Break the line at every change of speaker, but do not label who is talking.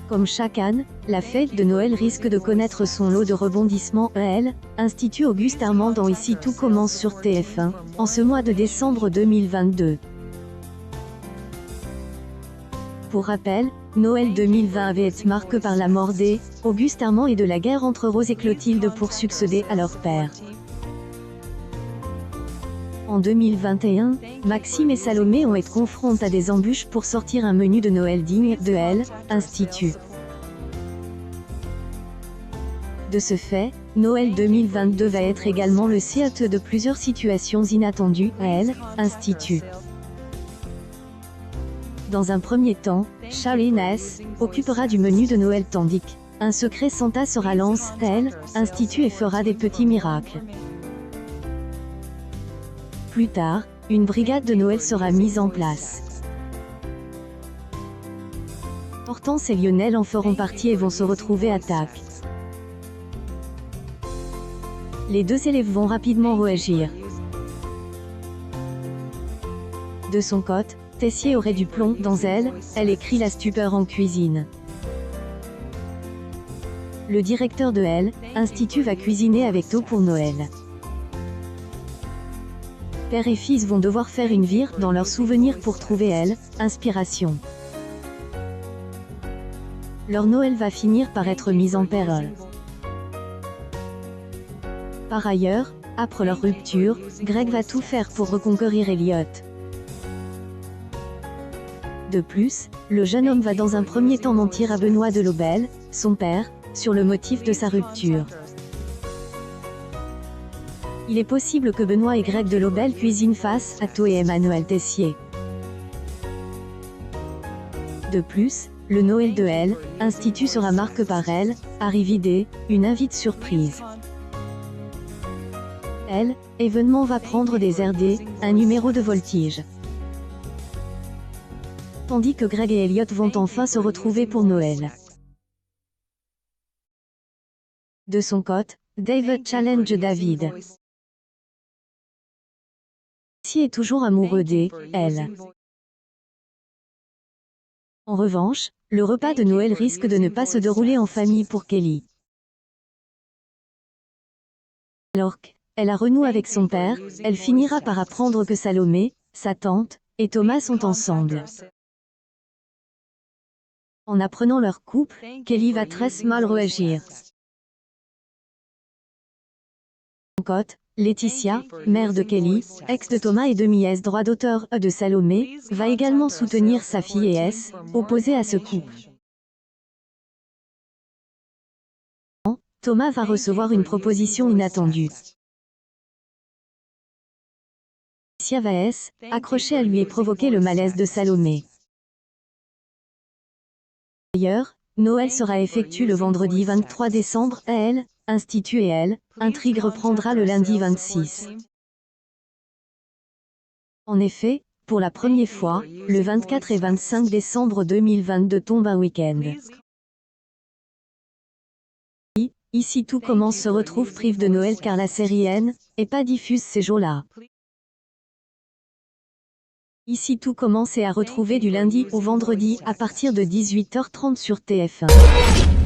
Comme chaque année, la fête de Noël risque de connaître son lot de rebondissements. Institut Auguste Armand dans Ici tout commence sur TF1, en ce mois de décembre 2022. Pour rappel, Noël 2020 avait été marqué par la mort d'Auguste Armand et de la guerre entre Rose et Clotilde pour succéder à leur père. En 2021, Maxime et Salomé ont été confrontés à des embûches pour sortir un menu de Noël digne de Institut. De ce fait, Noël 2022 va être également le théâtre de plusieurs situations inattendues à Institut. Dans un premier temps, Charlie Ness occupera du menu de Noël tandis qu'un secret Santa sera lancé à Institut et fera des petits miracles. Plus tard, une brigade de Noël sera mise en place. Hortense et Lionel en feront partie et vont se retrouver à TAC. Les deux élèves vont rapidement réagir. De son côté, Tessier aurait du plomb dans elle écrit la stupeur en cuisine. Le directeur de Institut va cuisiner avec eau pour Noël. Père et fils vont devoir faire une vire dans leurs souvenirs pour trouver inspiration. Leur Noël va finir par être mis en péril. Par ailleurs, après leur rupture, Greg va tout faire pour reconquérir Elliot. De plus, le jeune homme va dans un premier temps mentir à Benoît de Lobel, son père, sur le motif de sa rupture. Il est possible que Benoît et Greg de Lobel cuisinent face à Tho et Emmanuel Tessier. De plus, le Noël de Institut sera marqué par arrivée une invite surprise. Événement va prendre des RD, un numéro de voltige. Tandis que Greg et Elliot vont enfin se retrouver pour Noël. De son côté, David challenge David. Tessier est toujours amoureux d'elle. En revanche, le repas de Noël risque de ne pas se dérouler en famille pour Kelly. Alors qu'elle a renoué avec son père, elle finira par apprendre que Salomé, sa tante, et Thomas sont ensemble. En apprenant leur couple, Kelly va très mal réagir. De son côté, Laetitia, mère de Kelly, ex de Thomas et demi-S droit d'auteur de Salomé, va également soutenir sa fille et opposée à ce couple. Thomas va recevoir une proposition inattendue. Laetitia va accrocher à lui et provoquer le malaise de Salomé. D'ailleurs, Noël sera effectué le vendredi 23 décembre à Institut et intrigue reprendra le lundi 26. En effet, pour la première fois, le 24 et 25 décembre 2022 tombe un week-end. Ici tout commence se retrouve prive de Noël car la série n'est pas diffuse ces jours-là. Ici tout commence et à retrouver du lundi au vendredi à partir de 18h30 sur TF1.